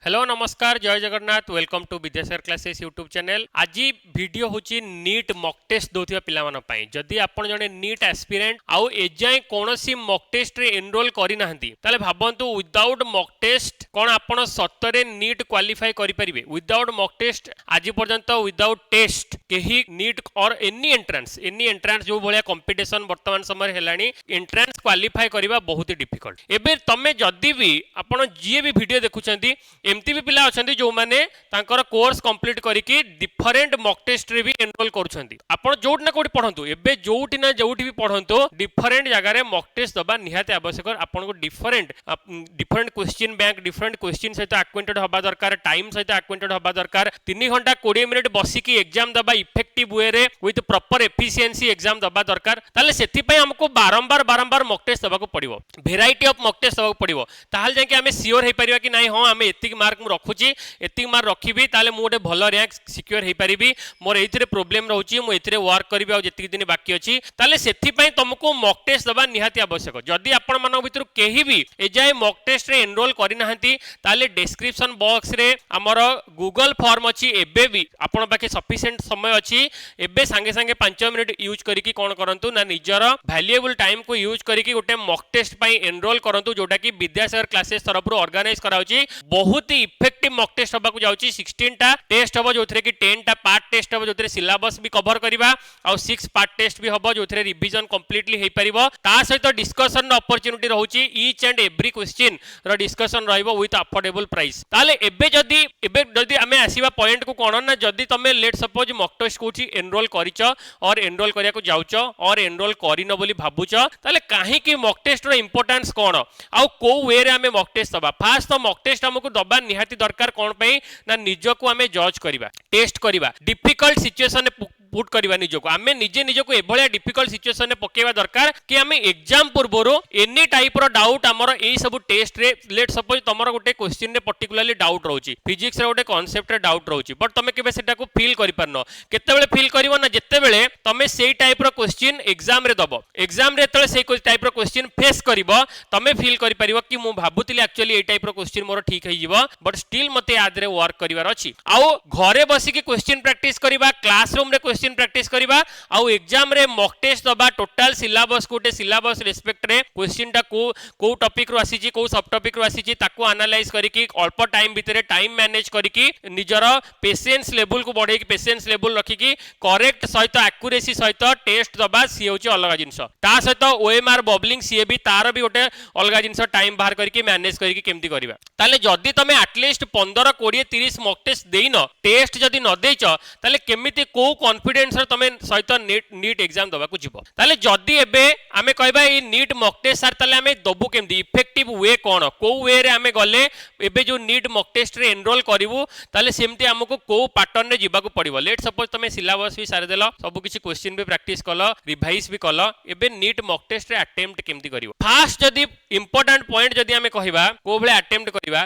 Hello नमस्कार जय Jagannath welcome to Vidyasagar classes YouTube channel. आज वीडियो होची नीट मॉक टेस्ट दोथिबा पिला मन पई। जदि आपण जने नीट एस्पिरेंट आउ एजाय कोनोसी मॉक टेस्ट रे एनरोल करि नाहंती ताले भाबंतु विदाउट मॉक टेस्ट कोन आपण सत्तरे नीट क्वालिफाई करि परिबे। विदाउट मॉक टेस्ट आज पर्यंत विदाउट टेस्ट केही नीट और एनी एंट्रांस जो भलिया कंपटीशन वर्तमान समय हेलानी एंट्रांस क्वालिफाई करबा बहुत ही डिफिकल्ट। एबे तमे जदि भी आपण जे भी वीडियो देखुचंती एमती भी पिला अछंती जो माने तांकर कोर्स कंप्लीट करिकि डिफरेंट मॉक टेस्ट रे भी एनरोल करूछंती। आपण जोट ना कोठी पढंतु एबे जोटी ना जोटी भी पढंतु डिफरेंट जगह रे मॉक टेस्ट दबा निहाते आवश्यक। आपण को different question bank different question सहित एक्वेंटेड होबा दरकार, टाइम सहित एक्वेंटेड होबा दरकार। 3 घंटा 20 मिनिट बसिकी एग्जाम दबा इफेक्टिव वे रे विथ प्रॉपर एफिशिएंसी एग्जाम दबा दरकार। ताले सेति पय हमको बारंबार मॉक टेस्ट दबाको पड़िबो, वेराइटी ऑफ मॉक टेस्ट दबाको पड़िबो। ताहाल जाके हमें सियोर हे परिबा कि नाही हां हमें एतिक मार्क मु रखुची एतिक मार्क रखिबी ताले मु गोटे भलो रैंक सिक्योर हे परिबी। मोर एथिरे प्रॉब्लम रहउची मु एथिरे वर्क करबी आ जेतिक दिन बाकी अछि ताले सेति पय तुमको मॉक टेस्ट दबा निहाती आवश्यक। जदि आपण मानक भितर केही भी एजाय मॉक टेस्ट रे एनरोल करि नाहंती ताले डिस्क्रिप्शन बॉक्स रे हमर गूगल फॉर्म अछि। एबे भी आपण पाखे सफिशिएंट समय अछि। एबे संगे संगे 5 मिनिट यूज करिकि कोन करंतु ना निजर वैल्यूएबल टाइम को यूज करिकि गोटे मॉक टेस्ट पय एनरोल करंतु जोटा कि विद्यासागर क्लासेस तरफ रु ऑर्गेनाइज कराउची। बहुत ही इफेक्टिव मॉक टेस्ट होबा को जाउची। 16 टा टेस्ट होबो जोथरे कि 10 टा पार्ट टेस्ट होबो जोथरे सिलेबस भी कवर करिबा आ 6 पार्ट टेस्ट भी होबो जोथरे रिवीजन कंप्लीटली हे परिबो। ता सहित डिस्कशन अपॉर्चुनिटी रहउची। ईच एंड एवरी क्वेश्चन रो डिस्कशन रहइबो विथ अफोर्डेबल प्राइस। ताले एबे जदी हमें आसीबा पॉइंट को कोन ना जदी तमे लेट सपोज मॉक टेस्ट कोची एनरोल करिचो और एनरोल करिया को जाउचो और एनरोल करिनो बोली भाबुचो ताले काहे कि मॉक टेस्ट रो इंपोर्टेंस कोन आ को वे रे हमें मॉक टेस्ट दबा। फास्ट तो मॉक टेस्ट हमको दबा निहाती दरकार कोन पई ना निजो को हमें जज करिबा, टेस्ट करिबा, डिफिकल्ट सिचुएशन पुट करबा निजो को हमें निजे को एभलिया डिफिकल्ट सिचुएशन ने पकेबा दरकार कि हमें एग्जाम पूर्वरो एनी टाइप रो डाउट हमर एई सब टेस्ट रे लेट सपोज तमरो गोटे क्वेश्चन रे पर्टिकुलरली डाउट रहउची, फिजिक्स रे गोटे कांसेप्ट रे डाउट रहउची बट तमे केबे सेटा को फील करि परनो। केतेबेले फील करिवो ना जेतेबेले तमे सेई टाइप रो क्वेश्चन एग्जाम रे दबो। एग्जाम रे तळे सेई टाइप रो क्वेश्चन फेस करिवो तमे फील करि परिवो कि मु भाबुतिली एक्चुअली एई टाइप रो क्वेश्चन मोर ठीक हे जिवो बट स्टिल मते आदरे वर्क करिवार अछि। आउ घरे बसी के क्वेश्चन प्रैक्टिस करिबा, क्लासरूम रे क्वेश्चन प्रैक्टिस करिबा आउ एग्जाम रे मॉक टेस्ट दबा। टोटल सिलेबस कोटे सिलेबस रिस्पेक्ट रे क्वेश्चन टा को टॉपिक रो आसीची को सब टॉपिक रो आसीची ताको एनालाइज करिकि अल्प टाइम भितरे टाइम मैनेज करिकि निजर पेशेंस लेवल को बढ़े कि पेशेंस लेवल रखिकि करेक्ट सहित एक्यूरेसी सहित टेस्ट दबा सी होची अलग जिंस। ता सहित ओएमआर बबलिंग सी भी तार भी गोटे अलग जिंस टाइम बाहर करिकि मैनेज करिकि केमती करिबा। ताले जदी तमे एटलीस्ट 15 20 30 मॉक टेस्ट देइनो टेस्ट जदी न देइचो ताले केमिति को कॉन्फिडेंस रे तमे सहित नीट एग्जाम दबा को जिवो। ताले जदी एबे आमे कहबा ई नीट मॉक टेस्ट सर ताले आमे दबु केमती इफेक्टिव वे कोन को वे रे आमे गले एबे जो नीट मॉक टेस्ट रे एनरोल करिवु ताले सेमती हमको को पैटर्न रे जिबा को पड़िबो। लेट सपोज तमे सिलेबस भी सारे देलो सब किछि क्वेश्चन भी प्रैक्टिस कलो रिवाइज भी कलो एबे नीट मॉक टेस्ट रे अटेम्प्ट केमती करिवो। फास्ट जदी इंपोर्टेंट पॉइंट जदी आमे कहिबा को भले अटेम्प्ट करिबा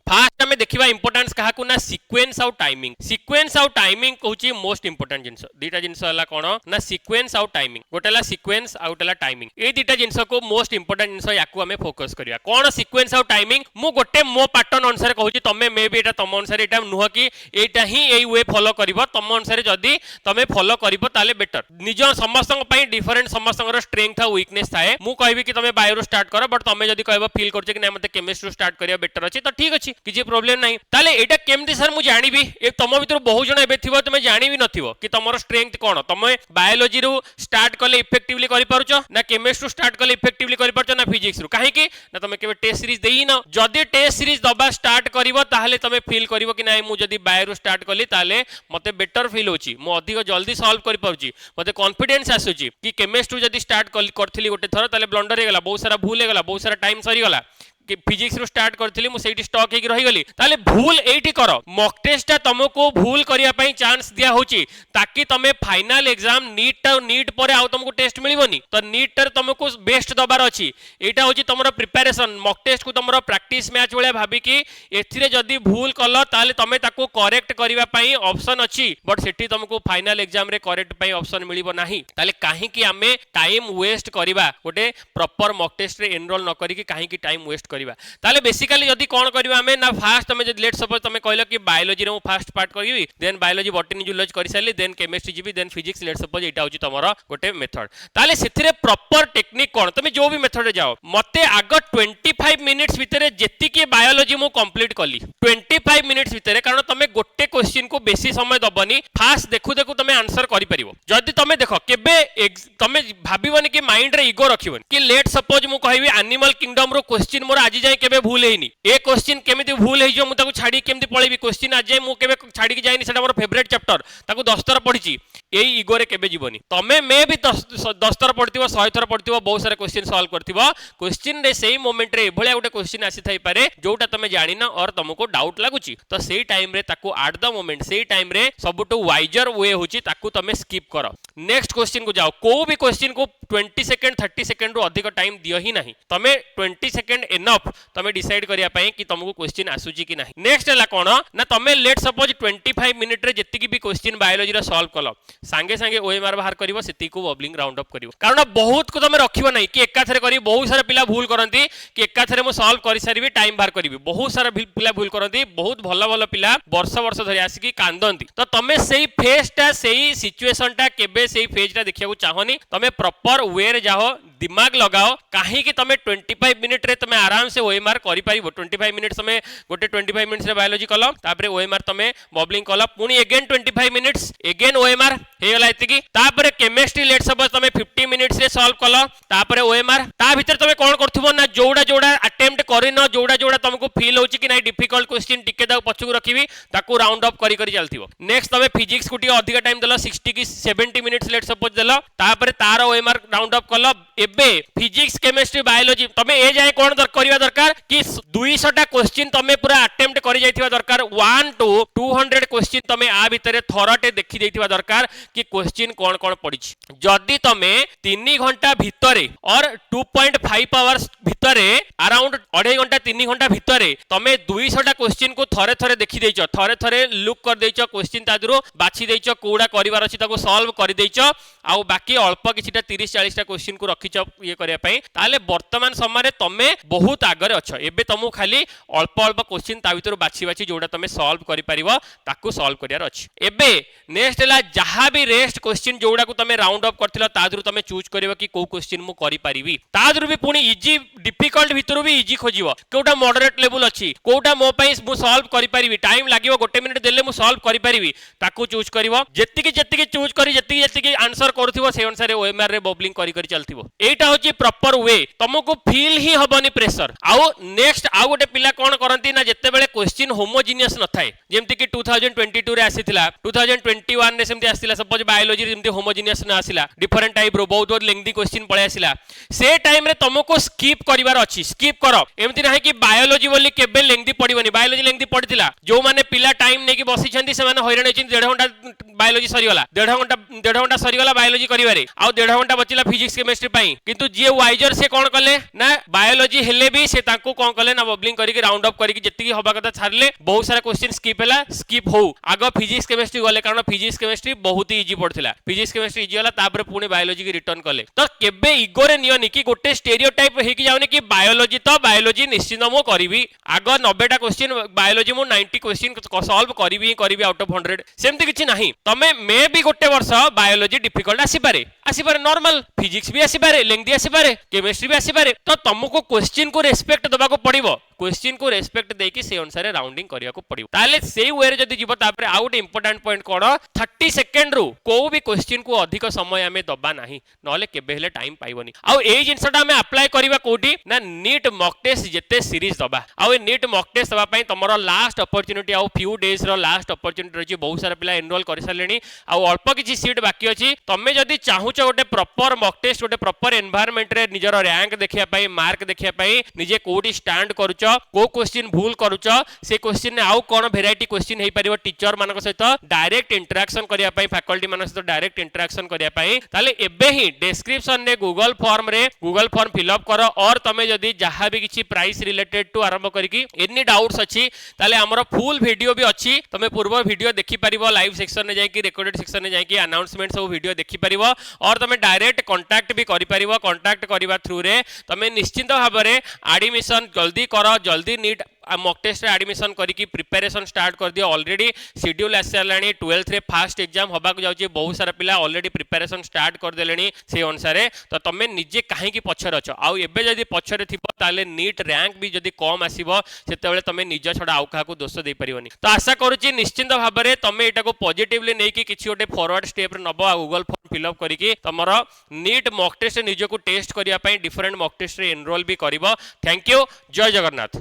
फास्ट हमें देखिबा इंपोर्टेंस कहा को ना सीक्वेंस आउ टाइमिंग। सीक्वेंस आउ टाइमिंग कहूची मोस्ट इंपोर्टेंट जिंस। दीटा जिंस हला कोन ना सीक्वेंस आउ टाइमिंग। गोटेला सीक्वेंस आउ गोटेला टाइमिंग। ए दीटा जिंस को मोस्ट इंपोर्टेंट जिंस याकू हमें फोकस करिया। कोन सीक्वेंस आउ टाइमिंग मु गोटे मो पैटर्न अनुसार कहूची तमे मे बी एटा तम अनुसार एटा नुह कि एटा ही एई वे फॉलो करिवो तम अनुसार जदी तमे फॉलो करिवो ताले बेटर। निज समस्तन पई डिफरेंट समस्तन स्ट्रेंथ आ वीकनेस थाए। मु कहबी कि तमे बायो स्टार्ट करो बट तमे जदी कहबो फील करछ कि ना मते केमिस्ट्री स्टार्ट करिया बेटर अछि तो ठीक अछि किछि प्रॉब्लम नाही। ताले एटा केमति सर मु जानिबी ए तम भितर बहुत जण एबे थिबो तमे जानि भी नथिबो कि तमरो स्ट्रेंथ कोन। तमे बायोलॉजी रु स्टार्ट कले इफेक्टिवली करि पारुचो ना केमिस्ट्री स्टार्ट कले इफेक्टिवली करि पारुचो ना फिजिक्स रु काहे कि ना तमे केबे टेस्ट सीरीज देई न। जदी टेस्ट सीरीज दबा स्टार्ट करिवो ताहले तमे फील करिवो कि नाही मु जदी बायो रु स्टार्ट कली ताले मते बेटर फील होची, मु अधिक जल्दी सॉल्व करि पारुची, मते कॉन्फिडेंस आसुची कि केमिस्ट्री जदी स्टार्ट करथिली गोटे थर ताले ब्लंडर हे गला, बहुत सारा भूल हे गला, बहुत सारा टाइम सरी गला कि फिजिक्स रु स्टार्ट करथिली मु सेठी स्टक हेकी रहि गली ताले भूल एठी करो। मॉक टेस्ट तुमको भूल करिया पई चांस दिया होची ताकि तमे फाइनल एग्जाम नीट परे आउ तुमको टेस्ट मिलिबोनी तो नीट टर तुमको बेस्ट दबार अछि। एटा होची तमरो प्रिपरेशन। मॉक टेस्ट को तमरो प्रैक्टिस मैच वाला भाबी कि एथिरे जदी भूल कलो ताले तमे ताको करेक्ट करिवा पई ऑप्शन अछि बट सेठी तुमको फाइनल एग्जाम रे करेक्ट पई ऑप्शन मिलिबो नाही। ताले काहे कि हमें टाइम वेस्ट करिवा गोटे प्रॉपर मॉक टेस्ट रे एनरोल न करी कि काहे कि टाइम वेस्ट करबा ताले बेसिकली जदी कोन करबा हमें ना फास्ट हमें जदी लेट सपोज तमे कहलो कि बायोलॉजी रे मु फास्ट पार्ट करबी देन बायोलॉजी बॉटनी जूलॉजी करि सारली देन केमिस्ट्री जीबी देन फिजिक्स लेट सपोज एटा होची तमरो गोटे मेथड ताले सेथिरे प्रॉपर टेक्निक कोन तमे जो भी मेथड रे जाओ मते आग 25 मिनिट्स भितरे जेति के बायोलॉजी मु कंप्लीट कली 25 मिनिट्स भितरे कारण तमे गोटे क्वेश्चन को बेसी समय दबनी फास्ट देखु देखु तमे आंसर करि परिबो जदी तमे देखो केबे तमे भाबिबनी कि माइंड रे ईगो रखिबनी कि लेट सपोज मु कहबी एनिमल किंगडम रो क्वेश्चन मोर आज जाय केबे भूल हेनी ए क्वेश्चन केमिति भूल हे जो मु ताको छाडी केमिति पळेबी क्वेश्चन आज जाय मु केबे छाडी के जायनी सेटा मोर फेवरेट चैप्टर ताको 10 थर पढिची एई ईगो रे केबे जीवनी तमे मे भी 10 थर पढतिबो 100 थर पढतिबो बहुत सारा क्वेश्चन सॉल्व करतिबो क्वेश्चन रे सेही मोमेंट रे एभळिया गोटे क्वेश्चन आसी थाई पारे जोटा तमे जानिना और तुमको डाउट लागुची तो सेही टाइम रे ताको एट द मोमेंट सेही टाइम रे सबटू वाइजर वे होची ताको तमे स्किप करो नेक्स्ट क्वेश्चन को जाओ को भी क्वेश्चन को 20 सेकंड 30 सेकंड रो अधिक टाइम दियो ही नहीं तमे 20 सेकंड एनफ तमे डिसाइड करिया पई कि तुमको क्वेश्चन आसुची कि नहीं नेक्स्ट हला कोन ना तमे लेट सपोज 25 मिनिट रे जति भी क्वेश्चन बायोलॉजी रो सॉल्व कलो संगे संगे ओएमआर बाहर करिवो सेति को बबलिंग राउंड अप करिवो कारण बहुत को तमे रखिबो नहीं कि एकाथरे करी बहुत सारा पिला भूल करंती कि एकाथरे मु सॉल्व करि सारिबी टाइम बाहर करिवि बहुत सारा पिला भूल करंती बहुत भलो भलो पिला वर्ष वर्ष धरि आसी कि कांदंती तो तमे सेही फेजटा सेही सिचुएशनटा केबे सेही फेजटा देखिया को चाहनी तमे प्रॉपर वे रे जाओ दिमाग लगाओ काहे कि तमे 25 मिनिट रे तमे आराम से ओएमआर करि परिबो 25 मिनिट समय गोटे 25 मिनिट्स रे बायोलॉजी कलो तापरे ओएमआर तमे बबलिंग कलो पुनी अगेन 25 मिनिट्स अगेन ओएमआर हे गला एतिकी तापरे केमिस्ट्री लेट सपोज तमे 50 मिनिट्स रे सॉल्व कलो तापरे ओएमआर ता भीतर तमे कोन करथुबो ना जोड़ा जोड़ा अटेम्प्ट करिनो जोड़ा जोड़ा तुमको फील होची कि नाही डिफिकल्ट क्वेश्चन टिके दाउ पछकु रखिबी ताकू राउंड अप करि करि चलथिबो नेक्स्ट तमे फिजिक्स कुटी अधिक टाइम देलो 60 की 70 मिनिट्स लेट सपोज देलो तापरे तार ओएमआर राउंड अप कलो एबे फिजिक्स केमिस्ट्री बायोलॉजी तमे ए जाय कोन करिवा दरकार कि 200 टा क्वेश्चन तमे पूरा अटेम्प्ट करि जायथिबा दरकार 1 टू 200 क्वेश्चन तमे आ भितरे थरटे देखि दैथिबा दरकार कि क्वेश्चन कोन कोन पडिछि जदी तमे 3 घंटा भितरे और 2.5 आवर्स भितरे अराउंड 2.5 घंटा 3 घंटा भितरे तमे 200 टा क्वेश्चन को थरे थरे देखि दैछो थरे थरे लुक कर दैछो क्वेश्चन तादरो बाछि दैछो कोडा करिवार अछि ताको सॉल्व कर दैछो आ बाकी अल्प किछिटा 30 40 टा क्वेश्चन को रखिछो ये करिया पई ताले वर्तमान समय रे तमे बहुत आगरे अछ एबे तमु खाली अल्प अल्प क्वेश्चन ता भितर बाछि बाछि जोडा तमे सॉल्व करि परिबो ताकू सॉल्व करियार अछि एबे नेक्स्ट ला जहा भी रेस्ट क्वेश्चन जोडा को तमे राउंड अप करथिलो तादरु तमे चूज करिवो कि को क्वेश्चन मु करि परिबी तादरु भी पुनी इजी डिफिकल्ट भितरु भी इजी खोजिवो कोटा मॉडरेट लेवल अछि कोटा मो पई मु सॉल्व करि परिबी टाइम लागिवो गोटे मिनिट देले मु सॉल्व करि परिबी ताकू चूज करिवो जेतिकी चूज करी जेतिकी आंसर करथिवो से अनुसार ओएमआर रे बबलिंग करि करि चलथिवो एटा होची प्रॉपर वे तुमको फील ही हबनी प्रेशर आउ नेक्स्ट आउ गोटे पिला कोन करंती ना जत्ते बेले क्वेश्चन होमोजीनियस न थाए जेमति कि 2022 रे आसीथिला 2021 रे सेमति आसीला सपोज बायोलॉजी रे जेमति होमोजीनियस न आसीला डिफरेंट टाइप रो बहुत बहुत लेंथी क्वेश्चन पळे आसीला से टाइम रे तुमको स्किप करिवार अछि स्किप करो एमति नाही कि बायोलॉजी बोली केबे लेंथी पडिबनी बायोलॉजी लेंथी पडिथिला जो माने पिला टाइम नै कि बसी छंती से माने हैरान होचिन 1.5 घंटा बायोलॉजी सरी गला 1.5 घंटा सरी गला बायोलॉजी करिवारे आ 1.5 घंटा बचिला फिजिक्स केमिस्ट्री पई किंतु जे वाइजर से कोन कले ना बायोलॉजी हेले भी से ताको कोन कले ना बबलिंग करिके राउंड अप करिके जत्ती हबा कथा छारले बहुत सारा क्वेश्चन स्किप हैला स्किप हो आगो फिजिक्स केमिस्ट्री गले कारण फिजिक्स केमिस्ट्री बहुत ही इजी पड़थिला फिजिक्स केमिस्ट्री इजी होला तापर पुनी बायोलॉजी के रिटर्न कले तो केबे ईगो रे नियनि कि गोटे स्टेरियोटाइप हे कि जाउनी कि बायोलॉजी तो बायोलॉजी निश्चित मो करिवि आगो 90 टा क्वेश्चन बायोलॉजी मो 90 क्वेश्चन सॉल्व करिवि आउट ऑफ 100 सेमति किछि नाही तमे मे भी गोटे वर्ष बायोलॉजी डिफिकल्ट आसी पारे नॉर्मल फिजिक्स भी आसी पारे लेंथी आसी पारे केमिस्ट्री भी आसी पारे तो तुमको क्वेश्चन को रेस्पेक्ट दबा को पड़िबो क्वेश्चन को रेस्पेक्ट देकी से अनुसार राउंडिंग करिया को पड़िबो ताले सेही वे रे जदी जीव तापर आउट इंपोर्टेंट पॉइंट कोन 30 सेकंड रु को भी क्वेश्चन को अधिक समय हमें दबा नाही नले केबे हेले टाइम पाइबोनी आ एई जिंसटा हमें अप्लाई करिबा कोठी ना नीट मॉक टेस्ट जेते सीरीज दबा आ नीट मॉक टेस्ट दबा पई तमरो लास्ट अपॉर्चुनिटी आ फ्यू डेज रो लास्ट अपॉर्चुनिटी रही बहुत सारा पिला एनरोल कर सारलेनी आ अल्प किछि सीट बाकी अछि तमे जदी चाहुचो गोटे प्रॉपर मॉक टेस्ट गोटे प्रॉपर एनवायरनमेंट रे निजर रैंक देखिया पई मार्क देखिया पई निजे कोडी स्टैंड करूचो को क्वेश्चन भूल करूचो से क्वेश्चन ने आउ कोन वेराइटी क्वेश्चन हे परिबो टीचर मानक सहित डायरेक्ट इंटरेक्शन करिया पई फैकल्टी फैकल्टी मान सहित डायरेक्ट इंटरेक्शन करिया पई ताले एबे ही डिस्क्रिप्शन रे गूगल फॉर्म फिलअप कर और तमे जदी जहां भी किछि प्राइस रिलेटेड टू आरंभ करिकी एनी डाउट्स अछि ताले हमर फुल वीडियो भी अछि तमे पूर्व वीडियो देखि परिबो लाइव सेक्शन ने जाई कि रिकॉर्डेड सेक्शन ने जाई कि अनाउंसमेंट सब वीडियो देखि परिबो और तमे डायरेक्ट कांटेक्ट भी करि परिबो कांटेक्ट करिवा थ्रू रे तमे निश्चित भाव में एडमिशन जल्दी कर जल्दी नीट मॉक टेस्ट रे एडमिशन करिकी प्रिपरेशन स्टार्ट कर दियो ऑलरेडी शेड्यूल आसी सारानी 12th रे फास्ट एग्जाम होबा को जाउची बहुत सारा पिला ऑलरेडी प्रिपरेशन स्टार्ट कर देलेनी से अनुसार तो तमे निजे काहे की पछर अछ आउ एबे जदी पछरे थिबो ताले नीट रैंक भी जदी कम आसीबो सेतेबेले तमे निज छडा आउ काहा को दोष देई परिबोनी तो आशा करूची निश्चित भाव में तमे एटा को पॉजिटिवली नै कि किछि ओटे फॉरवर्ड स्टेप रे नबो गूगल फॉर्म फिलअप करिकी तमरो नीट मॉक टेस्ट निज को टेस्ट करिया पई डिफरेंट मॉक टेस्ट रे एनरोल भी करिवो थैंक यू जय जगन्नाथ।